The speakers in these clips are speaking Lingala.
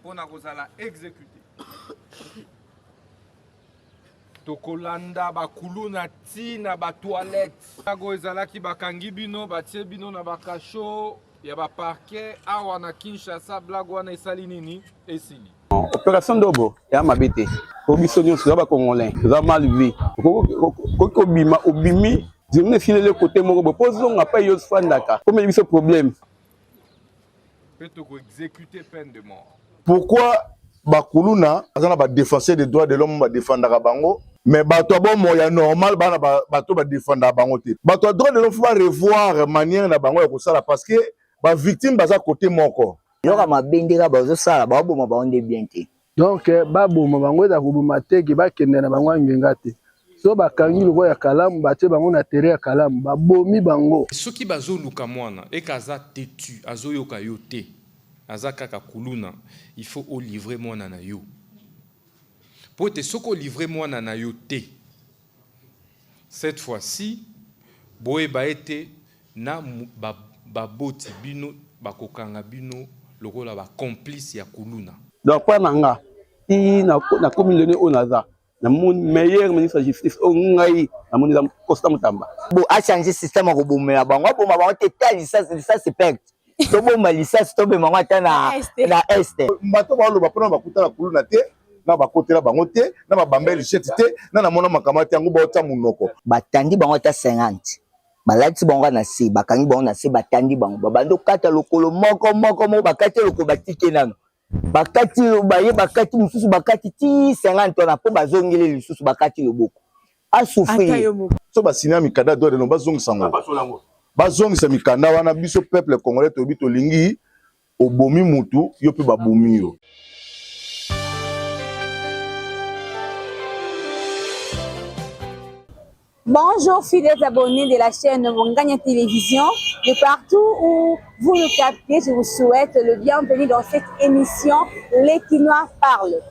pour kozala exécuté. Tokolanda bakuluna tina ba toilette. Ago ezalaki bakangi bino batie bino na bakasho ya ba parquet awa na Kinshasa blague wana esali nini esili. Opération Ndobo ya mabete. Ko biso nyonso ba congolais. Za mal vie. Ko bima obimi je ne file le côté moko pozonga pa yo fandaka. Comme il y a ce problème. Peut exécuter peine de mort. Pourquoi bakuluna azana ba défenseur des droits de l'homme ba défendre bango mais bato bon moya normal bana bato ba défendre bango te. Bato droit de l'homme faut revoir manière na bango ya kosala parce que ba victime baza côté moko. Yoka mabendeka bazo sala ba boma ba onde bien te. Donc ba boma bango za kubuma te ke ba kende na bango ngenga te. So bakangi loko ya kalamu batie bango na terre ya kalamu ba bomi bango. Soki bazo luka mwana e kaza tetu azo yoka yo te. Azakaka kuluna, il faut au livrer mwana na yo. Pour te soko livrer mwana na yo te. Cette fois-ci, boye ba été na baboti bino bakokanga bino lokola ba complice ya kuluna. Donc pas nanga ti na communauté onaza na mon meilleur ministre de justice o ngai na mon izam Costa Mutamba. Bo a changer système ko bomela bango boma bango te tali ça c'est perte. Tobo malisa stobe mama ta na este Mbato ba lo ba pona bakuta la kuluna te na bakotela bango te na ba bambeli chete te na mona makamati yango ba ota munoko. Batandi bango ta 50. Balati bango na si bakangi bango na si batandi bango babando kata lokolo moko bakati lokolo batike nano. Bakati baye bakati mususu bakati ti 50 na po bazongele lisusu bakati loboko. A souffrir. So ba sinya mikada do de no bazongisa ngo. Bazongisa mikanda wana biso peuple congolais to bito lingi obomi mutu yo pe babomi yo. Bonjour fidèles abonnés de la chaîne Monganya Télévision. De partout où vous nous captez, je vous souhaite le bienvenue dans cette émission Les Kinois parlent.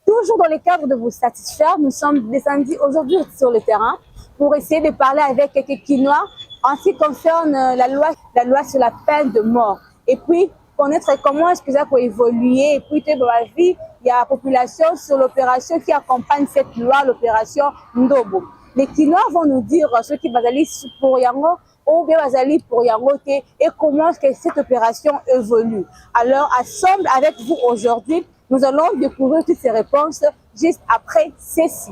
Toujours dans le cadre de vous satisfaire, nous sommes descendus aujourd'hui sur le terrain pour essayer de parler avec quelques Kinois en ce qui concerne la loi sur la peine de mort. Et puis, connaître comment est-ce que ça peut évoluer. Et puis, dans la vie, il y a la population sur l'opération qui accompagne cette loi, l'opération Ndobo. Les Kinois vont nous dire ceux qui vont aller pour Yango ou bien vont aller pour Yango et comment est-ce que cette opération évolue. Alors, ensemble avec vous aujourd'hui, nous allons découvrir toutes ces réponses juste après ceci.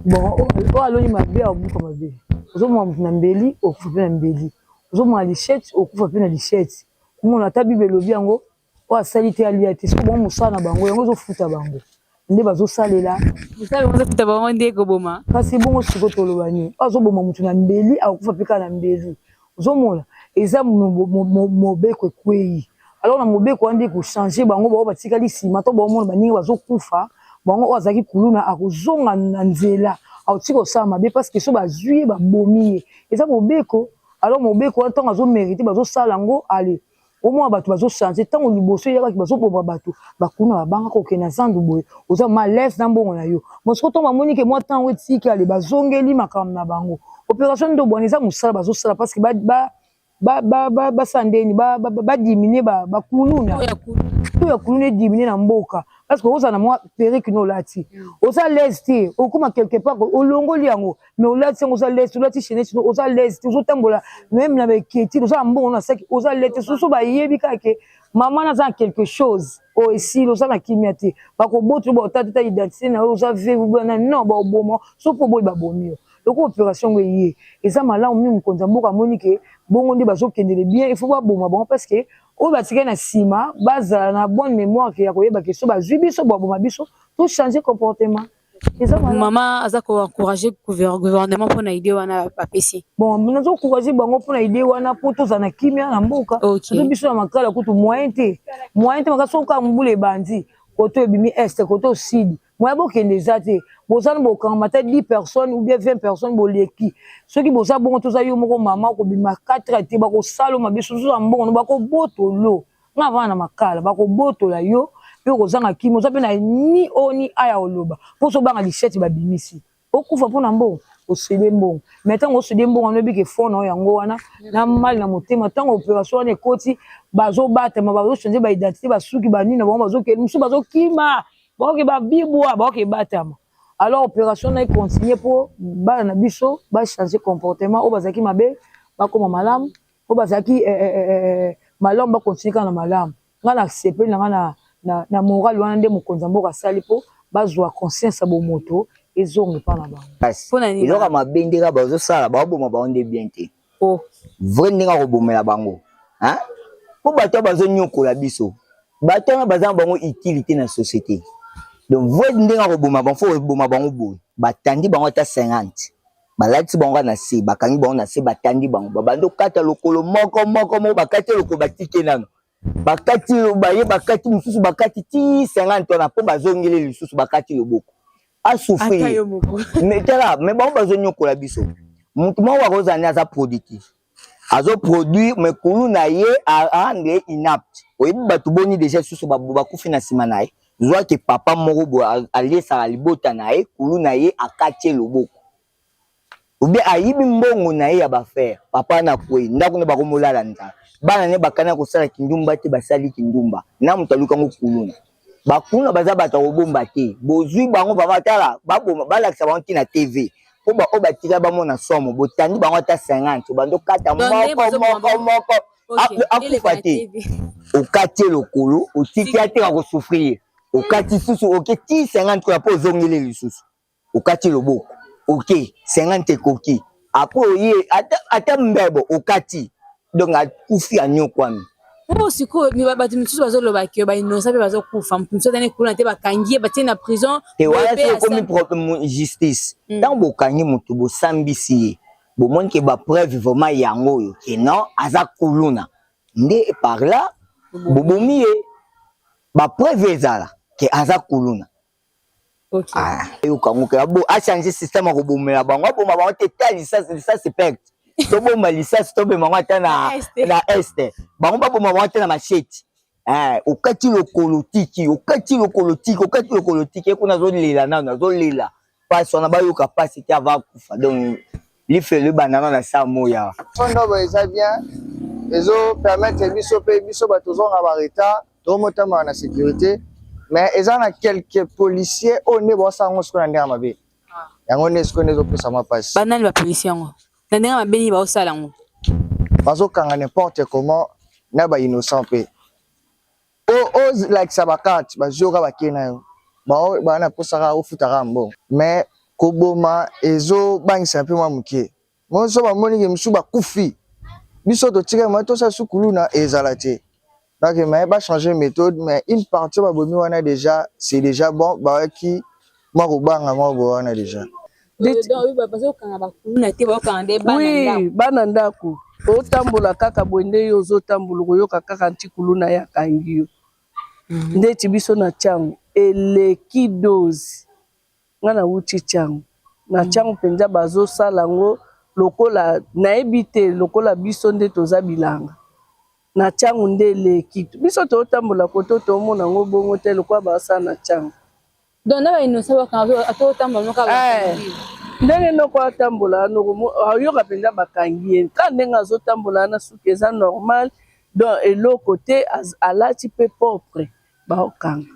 Bon, o aloni mabe abuka mabe. Ozo mwa na mbeli okufa pe na mbeli. Ozo mwa lichette okufa pe na lichette. Komona ta bibelo biango o asali te alia te. So bon musana bango yango zo futa bango. Nde bazo salela. Musala bazo futa bango nde ko boma. Kasi bongo siko tolobani. Ozo boma mutu na mbeli akufa pe ka na mbeli. Ozo mona eza mobeko kwei. Alors na mobeko andi ko changer bango ba batikali sima to ba mona baninga bazo kufa. Bango ozaki kuluna akozonga na nzela autiko sama be parce que so bazui ba bomi eza mobeko alors mobeko ntango azo mériter bazo sala ngo allez au moins bato bazo changer ntango liboso yaka bazo bomba bato bakuna babanga ko kena zandu boye oza malaise na mbongo na yo mosiko to mamoni ke moi ntango etiki allez bazongeli makam na bango opération ndo boneza musala bazo sala parce que ba sandeni ba diminuer ba kuluna to ya kuluna diminuer na mboka parce que oza na moi perruque no lati oza leste okuma quelque part olongoli yango mais olati oza leste olati chenette oza leste ozo tambola même na beketi oza mbongo na saki oza leste soso ba yebi kake maman na za quelque chose o ici oza na kimia te bako botu ba otata identité na oza vevu na non ba oboma so po boy ba bomio donc opération ngeye eza malamu mi mukonza mboka monike bongo ndi bazokendele bien il faut ba boma bon parce que o batika na sima bazala na bonne mémoire que ya koyeba que so bazwi biso bo boma biso tout changer comportement eza maman aza ko encourager gouvernement pour na idée wana papesi bon nazo encourager bango pour na idée wana pour toza na kimia na mboka so biso na makala kutu moyen te makaso ka mbule bandi koto ebimi est koto sud moyen bokende za te bozana bokamata 10 personnes ou bien 20 personnes boleki soki boza bongo toza yo moko mama ko bima 4 te bako salo mabiso so mbongo bako botolo na vana makala bako botola yo pe kozanga kimo za pe na ni oni aya oloba po so banga lichette babimisi okufa pona mbongo osede mbongo mais tant osede mbongo no bike fond yango wana na mal na motema tant opération ne koti bazo batema bazo changer ba identité basuki banini na bango bazo ke musu bazo kima ba ke ba bibwa ba ke batama alors opération na continuer pour ba na biso ba changer comportement o bazaki mabe ba koma malamu o bazaki malamu ba continuer na malamu ngana accepter na moral wana nde mokonza mboka sali po bazwa conscience abo moto ezonge pa na bango pona ni iloka mabendeka bazo sala ba boma ba onde bien te oh vrai ndinga ko bomela bango hein po bato bazo nyokola biso bato na bazanga bango utilité na société donc vrai ndinga ko boma bango fo boma bango boy batandi bango ta 50 balati bango na se bakangi bango na se batandi bango babando kata lokolo moko bakati lokolo batike nano bakati baye bakati mususu bakati ti 50 na po bazongele lisusu bakati loboko a souffrir mais tala mais bango bazonyokola biso mutu mo wa kozana za productif azo produire mais kulu na ye a rendre inapte oyebi batu boni déjà susu bakufi na sima na ye zwa ke papa moko bo alesa libota na ye kulu na ye akati loboko ou bien ayibi mbongo na ye ya bafaire papa na kwe ndako ne bakomolala nda bana ne bakana kosala kindumba te basali kindumba na mutaluka ngo kuluna bakuna baza bata kobomba te bozwi bango bamatala baboma balakisa bango na TV po ba obatika bamona somo botandi bango ta 50 bando kata moko akufa te okati lokolo otiki ate ka kosouffrir okati susu oketi 50 kwa po zongele lisusu okati loboko ok 50 koki apo ye ata mbebo okati donc akufi anyokwami oh siko ni batu misusu bazoloba ke ba innocent pe bazokufa mpuso tane kuluna te bakangie batie na prison te wala c'est comme problème justice tant bokangi mutu bo sambisi bo moni ke ba preuve vraiment yango yo ke non aza kuluna nde par là bo bomiye ba preuve ezala ke aza kuluna. OK. Yo kango ke bo a changer système ko bomela bango boma bango te tali ça c'est perte. To boma lisasi to be mango ta na este. Bango ba boma bango ta na machete. Okati lokolo tiki kuna zo lela na zo lela. Parce on a ba yo capacité avant kufa. Donc li fait le banana na sa moya. Fondo ba eza bien. Ezo permettre biso ba tozon na bareta, to motama na sécurité. Mais ils ont quelques policiers au niveau sango ce qu'on a dit à ma vie. Yango ne ce qu'on est au plus à ma passe. Banal ba policier ngo. Na ndenge mabeni ba osala ngo. Bazo kanga n'importe comment na ba innocent pe. O like sabakat ba joka ba kena yo. Ba na posaka o futaka mbo. Mais koboma ezo bangisa pe mwa mukie. Mo so ba moni ke msu ba kufi. Biso to tika mo to sa sukulu na ezalate. Donc, mais pas changer méthode, mais une partie on a déjà, c'est déjà bon, bah qui moi on a déjà. Oui, banandako. Otambola kaka bonde yo zotambola yo kaka ntikuluna ya kangio. Ndeti biso na changu eleki dose. Ngana uchi changu. Na changu penza bazo salango lokola naebite lokola biso nde toza bilanga. Na changu ndele kitu biso to tambola koto to mona ngo bongo te lokwa ba sa na changu donc na ba innocent ka to tambola no ka ba ndenge no kwa tambola no yo ka penza bakangi ka ndenga zo tambola na suki eza normal donc elo côté alati pe propre ba okanga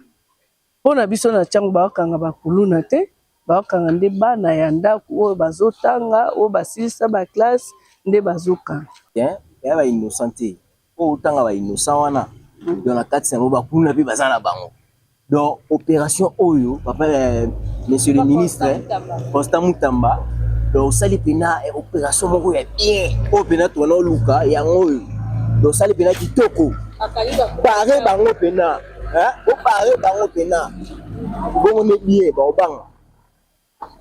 pona biso na changu ba okanga ba kuluna te ba okanga nde bana ya ndaku o bazotanga o basisa ba classe nde bazokanga ya ba innocent autant ba innocent wana dans la carte c'est ba kuna pe bazana bango donc opération oyo papa monsieur le ministre Constant Mutamba donc sali pena opération moko ya bien o pena to na luka yango donc sali pena kitoko pare bango pena o pare bango pena bongo ne bien ba obanga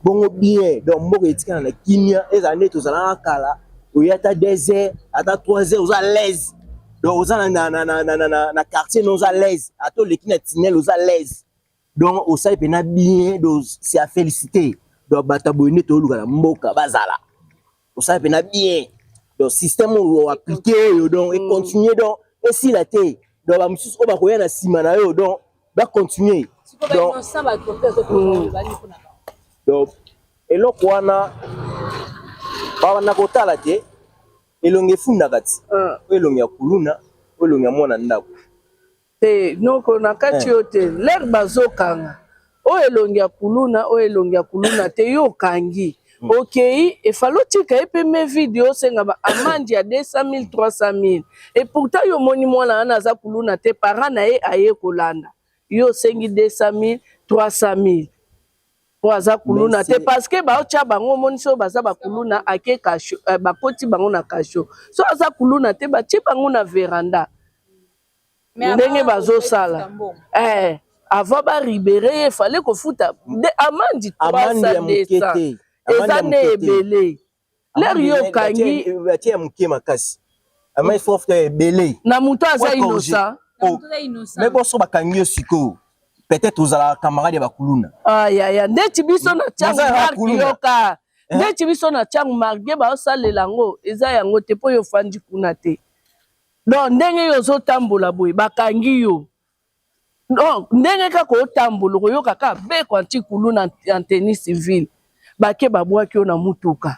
bongo bien donc moko etikana na kinia ezane to zala kala oyata 2 heures ata 3 heures à l'aise. Donc, aux na quartier, nous à l'aise. À tous les qui n'ont tunnel, nous à l'aise. Donc, au sein de bien, donc c'est à féliciter. Donc, batabouine to luka mboka bazala. Au sein de bien. Donc, système ou appliqué, donc et continuer donc et si la té. Donc, ba mususu ba koya na sima na yo donc ba continuer. Donc, et l'okwana ba na kotala te elonge funda kati elonge ya kuluna elonge ya mwana ndako te noko na kati yo te ler bazokanga o elonge ya kuluna te yo kangi okei efalo tika epeme video senga ba amandi ya 200 000 300 000 et pourtant yo moni mwana ana za kuluna te parent na ye aye kolanda yo sengi 200 000 300 000 po aza kuluna te parce que baotya bango moni so baza bakuluna ake kasho bakoti bango na kasho so aza kuluna te batie bango na veranda ndenge bazosala avant baribere efale kofuta amandi 300 eza ne ebele ler yo kangi batie ya moke makasi amai fofuta ebele na moto aza innocent mais boso bakangi yo sikoyo peut-être ozala camarade ya bakuluna ayaya ndeti biso na tiango marke yoka ndeti biso na tiango marke baosalela yango eza yango te mpo yo fandi kuna te donc ndenge yo ozotambola boye bakangi yo donc ndenge kaka otambola okoyoka kaka beko anti kuluna en tennis civile bake babwaki yo na mutuka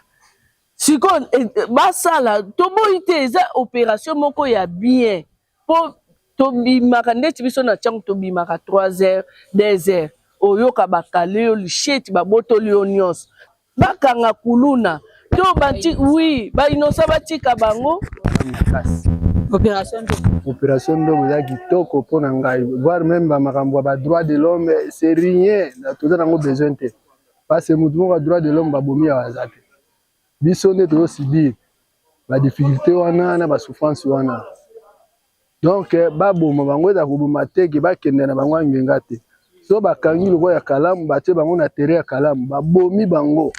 sikoyo basala toboyi te eza opération moko ya bien mpo tobimaka ndeti biso na tiango tobimaka 3 heures 2 heures oyoka bakale yo lisheti babotoli yo nyonso bakanga kuluna to banti oui bainosa batika bango opération ndobo eza kitoko mpona ngai voire même bamakambo ya badroit de l'homme c'est rien toza nango besoin te parce que motu moko ya droit de l'homme babomi ya baza te biso nde tozosibir badifficulté wana na basouffrance wana donc baboma bango eza koboma teke bakende na bango angenga te so bakangi lokola ya kalamu batie bango na terrain ya kalamu babomi bango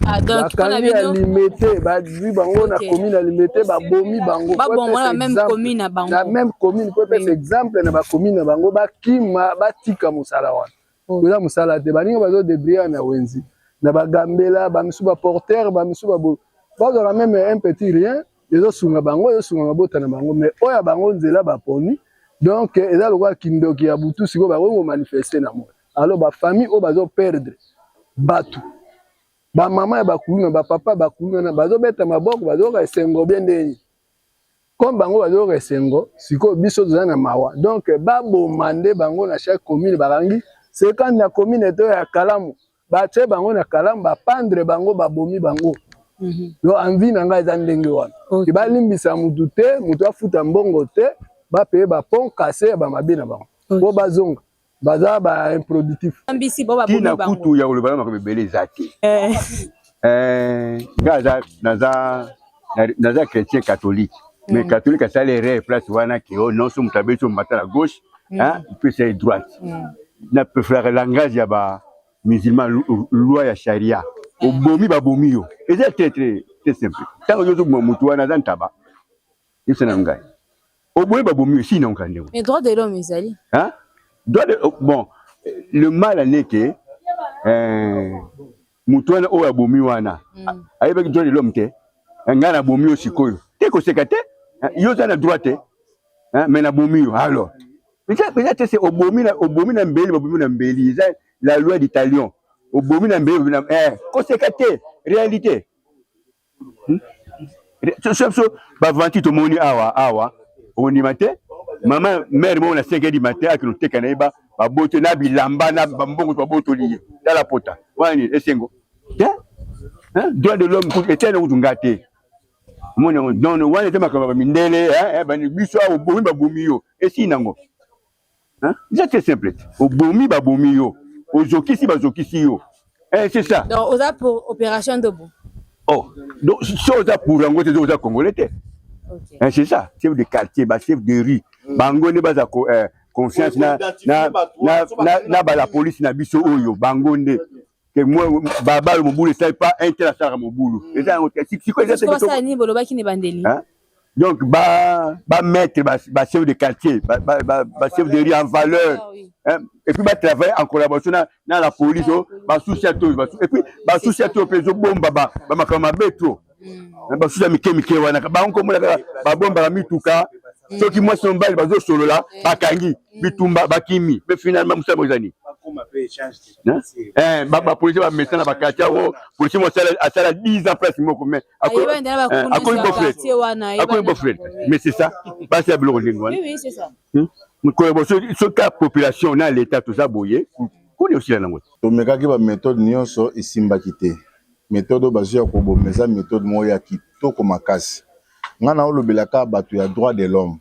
bakangi ya limete bazwi bango na commune ya limete babomi bango na même commune po epesa exemple na bacommune na bango bakima batika mosala wana oza mosala te baninga bazodebria na wenzi na bagambela bamisu baporter bamisu bazwaka même un petit rien ezosunga bango ezosunga mabota na bango mais oyo ya bango nzela baponi donc eza lokola kindoki ya butu sikoyo bakoki komanifeste na moi alors bafamille oyo bazoperdre bato bamama ya bakuluna bapapa bakuluna bazobeta maboko bazoyoka esengo bie ndeni comme bango bazoyoka esengo sikoyo biso toza na mawa donc baboma nde bango na chaque commune bakangi 50 na commune to ya kalamu batie bango na kalamu bapandre bango babomi bango yo envie na ngai eza ndenge wana balimbisa mutu te mutu afuta mbongo te bapeye bapont kase ya bamabe na bango po bazonga baza baimproductif tina kutu ya koloba na makambo ebele eza te nga naza chrétien catholique mais catholique asala erreur place wana ke o non so moto abeti omata na gauche mpesa ye droite na préféré langage ya bamusulman loi ya charia obomi babomi yo eza très simple ntango yozoboma motu wana aza ntaba yebisa na ngai obomi babomi yo sina okande mais droit de l'homme ezali bon le mal n'est que motu wana oyo abomi wana ayebaki droit de l'homme te ngai nabomi yo sikoyo te koseka te yo oza na droit te mais nabomi yo alors eza te se obomi na mbeli babomi na mbeli eza la loi d'Italion obomi na mbeli koseka te réalité so bavanti tomoni awa ondima te mama mère moko na 5 heures du matin akino teka na ye baboto na bilamba na bambongo babotoli ye tala pota wani esengo droit de l'homme etene kutu nga te non wana ete makambo bamindele biso awa obomi babomi yo esi nango eza très simple obomi babomi yo ozokisi bazokisi yo c'est ça donc oza pour opération Ndobo donc si oza pour yango te oza congolais te c'est ça chef de quartier chef de rue bango nde baza confiance na bala police na biso oyo bango nde que moi babalo mobulu ça pas intéressant mobulu eza siko eza ça ni bolobaki ne bandeli donc mettre chef de quartier chef de rue en valeur et puis travailler en collaboration dans la police sous-château et puis sous-château peso bomba makama beto sous mike wana bango komona bomba la mituka soki moi sombali bazo solo là bakangi bitumba bakimi mais finalement musabo ezani Baba policier va mettre na bakati awo policier mo sala 10 ans place moko mais mais c'est ça pas c'est bloko ngwa oui c'est ça ce cas population na l'état tout ça boyer koni aussi na ngoto to mekaki ba méthode nyonso isimbaki te méthode bazia ko bomeza méthode moya kitoko makasi ngana olobelaka bato ya droit de l'homme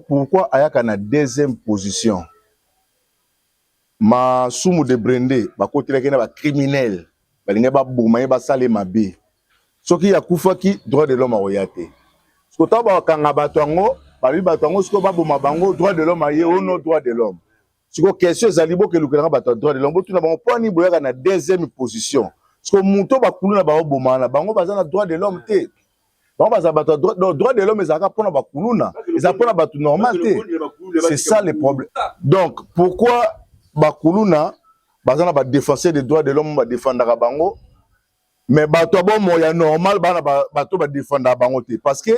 pourquoi ayaka na deuxième position ma sumu de brende bakotelaki na ba criminel balinga ba boma ba sale mabe soki ya kufaki droit de l'homme aroyate skota ba kanga bato ngo babi bato ngo siko ba boma bango droit de l'homme aye ono droit de l'homme siko question zalibo ke lukela bato droit de l'homme tuna bango poni boyaka na deuxième position siko muto bakulu na ba boma na bango bazana droit de l'homme te bango baza bato droit de l'homme ezaka pona bakulu na ezaka pona bato normal te c'est ça le problème donc pourquoi bakuluna bazana ba défenseur des droits de l'homme ba défendaka bango mais bato bon moya normal bana bato ba défendaka bango te parce que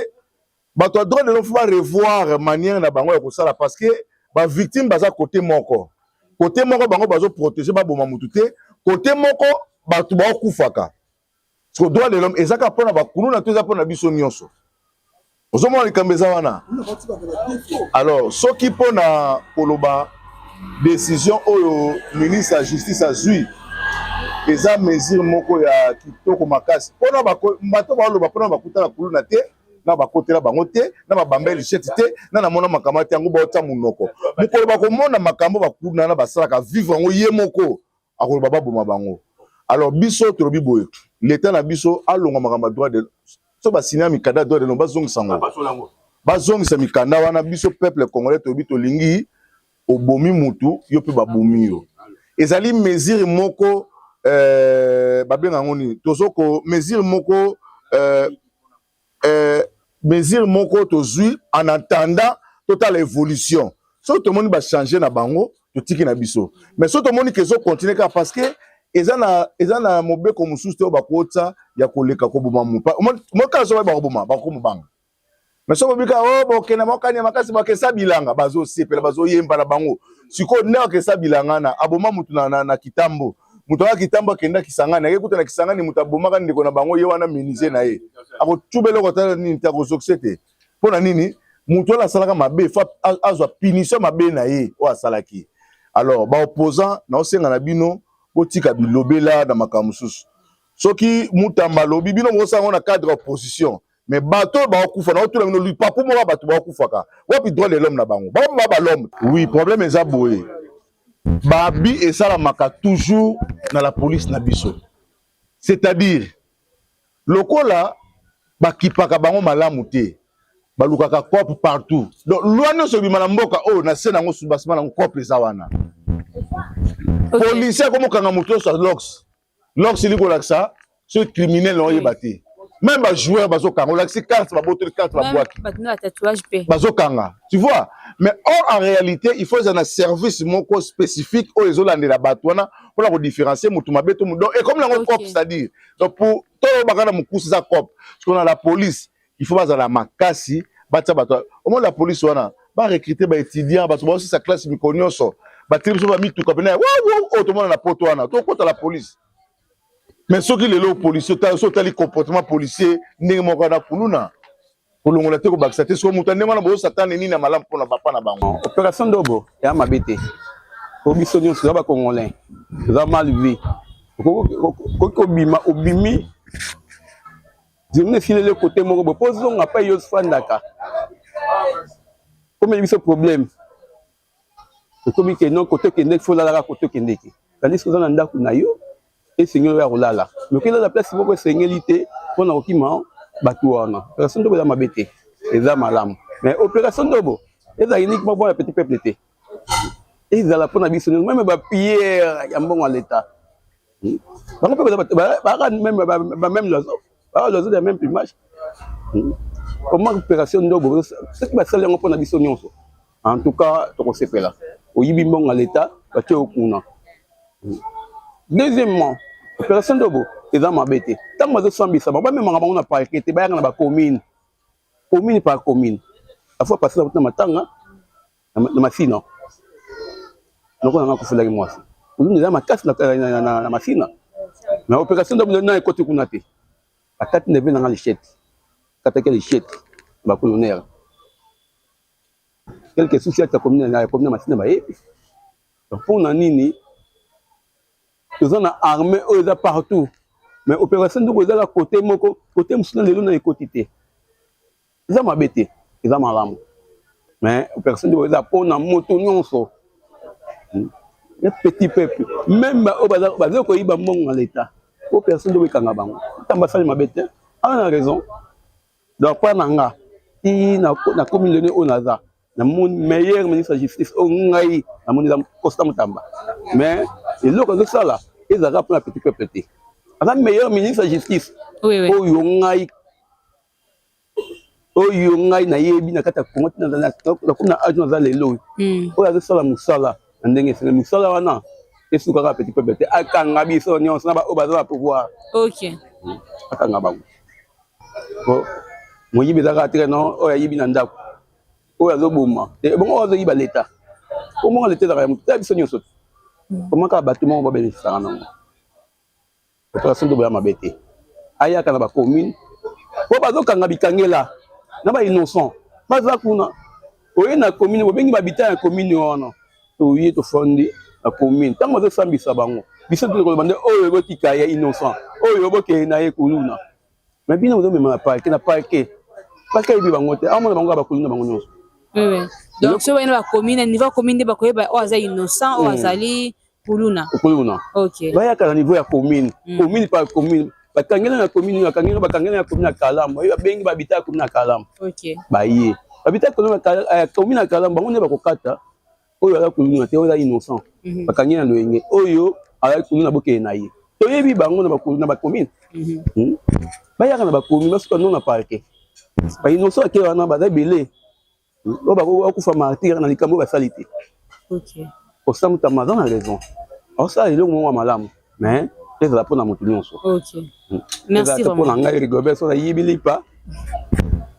bato droit de l'homme faut revoir manière na bango ya kosala parce que ba victime baza côté moko bango bazo protéger ba boma mutu te côté moko bato ba kufaka parce que droit de l'homme ezaka pona bakuluna to ezaka pona biso nyonso ozomona likambeza wana alors soki pona koloba décision oyo ministre ya justice azwi eza mesure moko ya kitoko makasi mpona bato baloba mpona bakutana kuluna te na bakotela bango te na babamba lichette te na namona makambo te yango baota munoko mokolo bakomona makambo bakuluna na basalaka vivre yango ye moko akoloba baboma bango alors biso tolobi boye l'état na biso alonga makambo droit de so basinya mikanda droit de l'homme bazongisa ngo bazongisa mikanda wana biso peuple congolais tolobi tolingi obomi mutu yo pe babomi yo ezali mesure moko babenga ngoni tozoko mesure moko tozui en attendant total évolution so to moni ba changer na bango to tiki na biso mais so to moni que zo continuer ka parce que ezana mobeko mususu te bakota ya koleka ko boma mupa mo ka so ba boma ba ko mubanga mais so bobika bokena mokanya makasi bakesa bilanga bazo sepela bazo yemba na bango siko ne bakesa bilanga na aboma mutu na kitambo mutu wa kitambo kenda kisangani ekuta na kisangani mutu aboma ndeko na bango ye wana minize na ye ako tubele ko tala ni ntako soksete pona nini mutu ala salaka mabe fa azwa punition mabe na ye o asalaki alors ba opposant na osenga na bino botika bilobela na makamususu soki mutamba lobi bino mo sango na cadre opposition mais bateau ba okufa na otula bino lui papu mo bateau ba okufaka wapi droit de l'homme na bango ba l'homme oui problème eza boye babi esalamaka toujours na la police na biso c'est-à-dire lokola bakipaka bango malamu te balukaka cop partout donc loin so bima na mboka oh na sena ngo subasima na cop eza wana policier comme kanga moto so lox liko laksa ce criminel no yebate même ba joueur bazo kanga laksi carte ba botre carte ba boaki ba tatouage pe bazo kanga tu vois mais or en réalité il faut un service moko spécifique au ezolande la batwana pour la différencier mutu mabeto donc et comme la cop c'est-à-dire donc pour tout bakana mukusi za cop parce qu'on a la police il faut baza la makasi batsa batwa au moins la police wana ba recruter ba étudiants ba aussi sa classe mikonyoso ba tribu ba mituka pena wow tout le monde na poto wana to kota la police mais ce qui les lots policiers tali comportement policier ndenge moko na kuluna kolongola te ko bakisate so mutu ndenge wana bo satane nini na malamu pona papa na bango opération Ndobo ya mabete ko biso nyonso ba congolais za mal vu ko bima obimi dine file le côté moko bo pozo nga pa yo fandaka comme biso problème comme que non côté que nek fola la côté que ndeki tandis que za ndako na yo et seigneur ya rolala mais que la place moko seignelité pona okima batu wana opération Ndobo ya mabete eza malamu mais opération Ndobo eza uniquement pour le petit peuple té eza la pona biso même ba pierre ya mbongo à l'état ba même les autres même image comment opération Ndobo c'est ba sala ngo pona biso nyonso en tout cas to ko sepela oyibi mbongo à l'état ba tie okuna deuxièmement opération Ndobo eza mabete tant bazo sambisa ba même ngaba ngona parquet te ba yanga na ba commune par commune la fois passée na matanga na masina noko na ko fula ki mwasi kuluna eza makasi na masina mais opération ndombo na ekoti kuna te bakati ndebe nanga lichette kataki lichette bacolonnaire quelque souci ya commune na masina bayebi donc mpona nini toza na armée oyo eza partout mais opération ndoko ezala côté moko côté mosusu lelo na ekoti te eza mabe te eza malamu mais opération ndoko eza mpona moto nyonso un petit peuple même baza koyiba mbongo na l'état opération ndoko ekanga bango tamba sali mabe te ana na raison donc mpo na nga ti na commune lene oyo naza namoni meilleur ministre ya justice oyo ngai namoni eza Costa Mutamba mais eloko azosala ezalaka mpona petit peuple te aza meilleur ministre ya justice oyo ngai nayebi na kati ya Congo nakomi na age naza lelo oyo azosala mosala na ndenge esengeli mosala wana esukaka petit peuple te akanga biso nyonso na oyo baza ba pouvoir akanga bango moyibi ezalaka te no oyo ayibi na ndako oyo azoboma bongo oyo azoyiba leta omonga leta ezalaka ya moto ya biso nyonso komaka bato moko babelisaka nango opération ndobo ya mabe te ayaka na bacommune po bazokanga bikangela na bainnocent baza kuna oye na commune bobengi babita ya commune wana toye tofondi na commune ntango bazosambisa bango biso tokoloba nde oyo ekotika ya innocent oyo bokeye na ye kuluna mais bino bozomema na parke ebi bango te amona bango ya bakuluna bango nyonso donc so bayina bacommune niveau commune nde bakoyeba oyo aza innocent oyo azali kuluna bayaka na niveau ya commune commune par commune bakangela na commune bakangela na commune ya Kalamu oyo babengi babita ya commune ya Kalamu baye babita ya commune ya Kalamu bango nde bakokata oyo aza kuluna te oyo aza innocent bakangela na loyenge oyo aza kuluna bokeye na ye toyebi bango na bacommune bayaka na bacommune basuka no na parke bainnocent ake wana baza ebele oyo bakokufa martyre na likambo basali te Costa Mutamba aza na raison aosala eloko moko ya malamu mais ezala mpona motu nyonso ezala mpona ngai Rigobert so nayibi lipa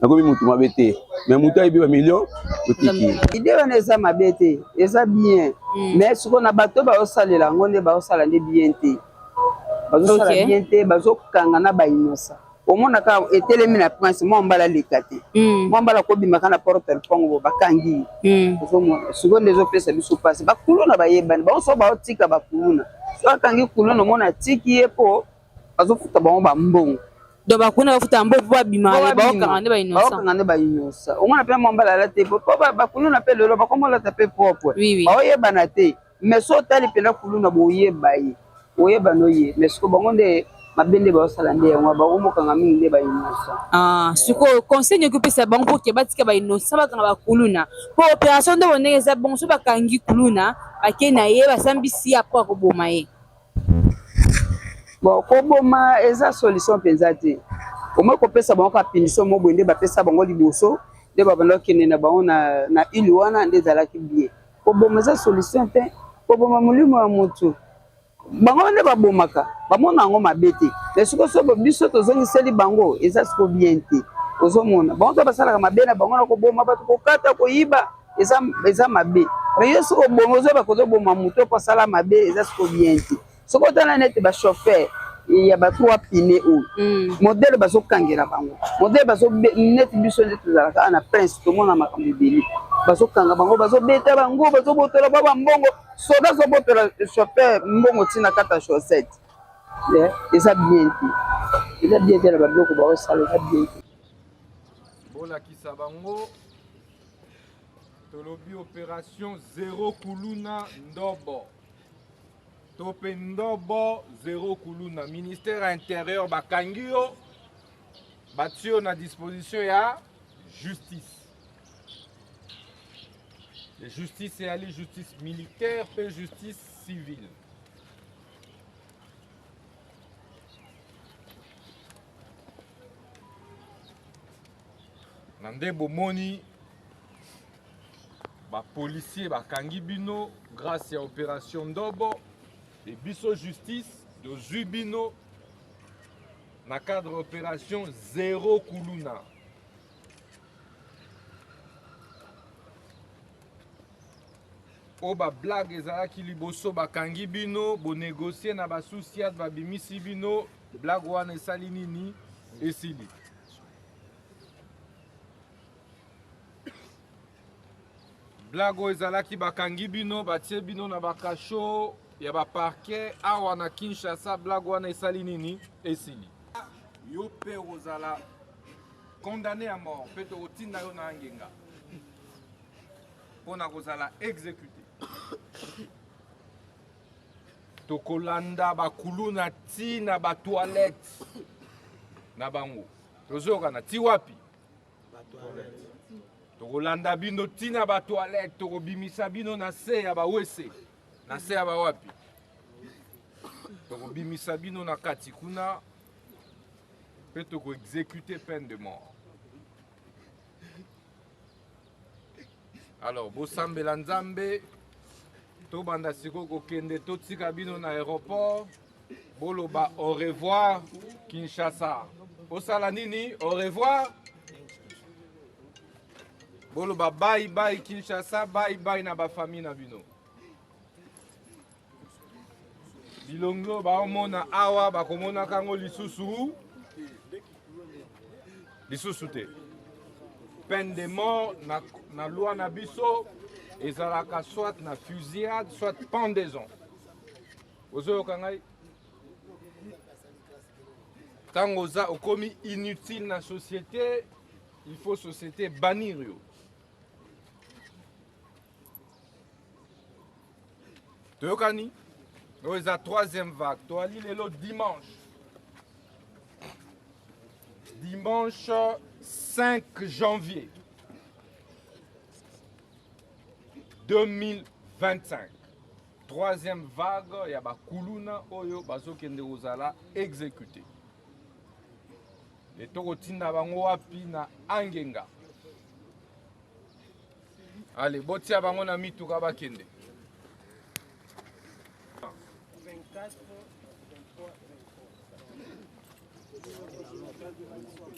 nakomi motu mabe te mais motu ayebi bamillion otiki ide wana eza mabe te eza bien mais sikoyo na bato baosalela yango nde baosala nde bien te bazosala bien te bazokanga na bainosa omonaka etelemi na prince mwa mbala leka te mwa mbala kobimaka na porte mpongo bakangi sikoyo nde ezopesa biso mpasi bakuluna bayebani bango baotika bakuluna so akangi kuluna omona atiki ye mpo bazofuta bango bambongo do bakuluna bafuta mbongo mpo babima baokanga nde bainosa omona mpe mwa mbala ala te po bakuluna mpe lelo bakomolata mpe propre baoyebana te mais so otali mpena kuluna boyeba ye oyeba noye mais sikoyo bango nde mabe nde baosala nde yango bakomokanga mingi nde bainosa sikoyo conseil nyoki opesa bango mpo ke batika bainosa bakanga bakuluna mpo opération nde bondenge eza bongo so bakangi kuluna bakei na ye basambisi ye apres akoboma ye bon koboma eza solution mpenza te omoi kopesa bango ka punition mo boye nde bapesa bango liboso nde babanda okende na bango na ile wana nde ezalaki bien koboma eza solution te koboma molimo ya motu bango nde babomaka bamona yango mabe te mais sikoyo so biso tozongiseli bango eza siko bien te ozomona bango to basalaka mabe na bango na koboma bato kokata koyiba eza mabe mais yo siko bongo ozoyeba kozoboma moto mpo asala mabe eza siko bien te soko otala nete bachauffeur ya ba3 pine oyo modele bazokangela bango modele neti biso nde tozalaka na prince tomona makambo ebele bazokanga bango bazobeta bango bazobotola ba bambongo soda azobotola chauffeur mbongo ntina kata chaussette eza bien te na babiloko baosala eza bien te bolakisa bango tolobi opération zéro kuluna ndobo tope ndobo zéro kuluna ministère intérieur bakangi yo batie yo na disposition ya justice justice eyali justice militaire mpe justice civile na nde bomoni bapolisier bakangi bino grâce ya opération ndobo et biso justice tozwi bino na cadre opération zéro kuluna o ba blague ezalaki liboso bakangi bino bonégocier na basouciade babimisi bino blague wana esali nini esili. Blague oyo ezalaki bakangi bino batie bino na bakasho ya baparquet awa na Kinshasa, blague wana esali nini esili. Yo pe ozala condamné à mort mpe tokotinda yo na ngenga mpona kozala exécuté. Tokolanda bakuluna ti na batoilette na bango tozokana ti wapi tokolanda bino ti na batoilette tokobimisa bino na se ya bawese na se ya bawapi tokobimisa bino na kati kuna mpe tokoexécute peine de mort. Alors bosambela nzambe tobanda siko kokende totika bino na aéroport boloba au revoir Kinshasa. Osala nini au revoir boloba bye bye Kinshasa, bye bye na bafamille na bino. Bilongo baomona awa bakomona kango lisusu te. Peine de mort na loi na biso ezalaka soit na fusillade soit pendaison. Ozoyoka ngai tango oza okomi inutile na société, il faut société bannir yo. Toyokani oyo eza troisième vague toali lelo dimanche 5 janvier 2025. Troisième vague ya bakuluna oyo bazokende kozala exécuté. Etokotinda bango wapi na angenga. Allez, botia bango na mituka bakende.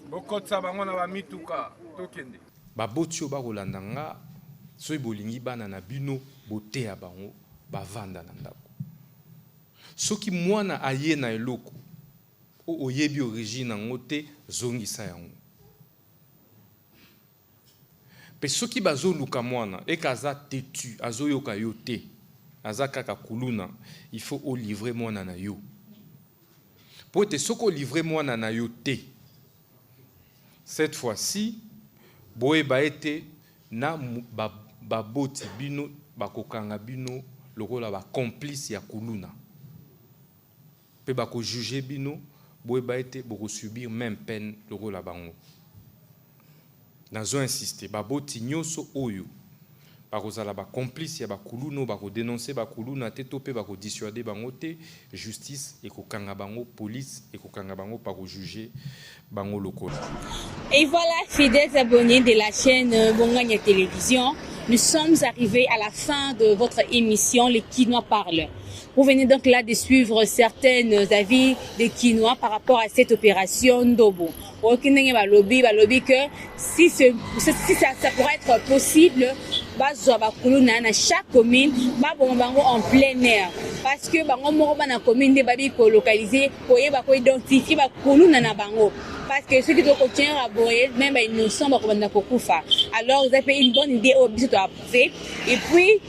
Bokotsa bango na bamituka tokende. Babotio bakolanda nga soki bolingi bana na bino boteya bango bavanda na ndako. Soki mwana aye na eloko oyebi origine nango te zongisa yango. Pe soki bazoluka mwana ekaza tetu azoyoka yo te aza kaka kuluna, il faut o livrer mwana na yo. Po te soko livrer mwana na yo te, cette fois-ci boyeba ete na baboti bino bakokanga bino lokola ba complice ya kuluna. Pe bako juger bino boyeba ete boko subir même peine lokola bango. Nazo insister baboti nyoso oyo bakozala ba complice ya bakuluna bako dénoncer bakuluna te to pe bako dissuader bango te, justice ekokanga bango, police ekokanga bango bako juger bango lokola. Et voilà, fidèles abonnés de la chaîne Bongania Télévision, nous sommes arrivés à la fin de votre émission Les Kinois parlent. Vous venez donc là de suivre certains avis des Kinois par rapport à cette opération Ndobo. Balobi que si ça pourrait être possible, à chaque commune, en plein air. Parce que la commune est localisée pour identifier les bango. Parce que ceux qui doivent continuer à boire, même ils ne sont pas alors vous avez une bonne idée au but de approuver. Et puis,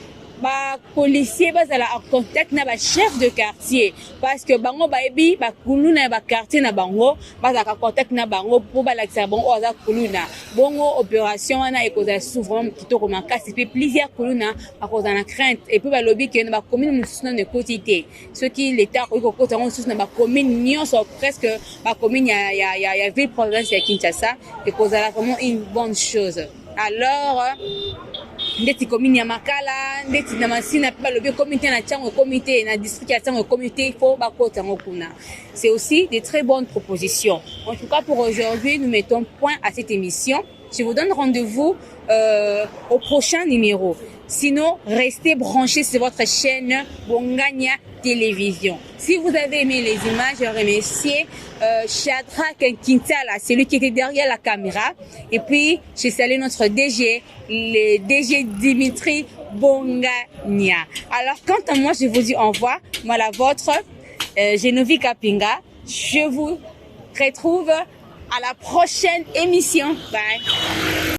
les policiers sont en contact avec le chef de quartier. Parce que bango baebi bakuluna ba quartier na bango ba contact na bango pour ba lakisa bango oza kuluna. Bongo opération wana ekoza souvent kitoko makasi pe plusieurs kuluna akoza na crainte et puis ba lobby que na ba commune mususu na quotité. Ce qui l'état ko kota on susu na ba commune nyonso presque ba commune ya ville province ya Kinshasa ekoza vraiment une bonne chose. Alors ndeti commune ya Makala ndeti na Masina pe balobi comité na tsango comité na district ya tsango comité il faut bakota ngokuna. C'est aussi des très bonnes propositions. En tout cas pour aujourd'hui, nous mettons point à cette émission. Je vous donne rendez-vous au prochain numéro. Sinon, restez branchés sur votre chaîne Bongania Télévision. Si vous avez aimé les images, je remercie Shadrach Kintala, celui qui était derrière la caméra. Et puis, je salue notre DG, le DG Dimitri Bongania. Alors, quant à moi, je vous dis au revoir. Moi, la vôtre, Geneviève Kapinga. Je vous retrouve à la prochaine émission. Bye.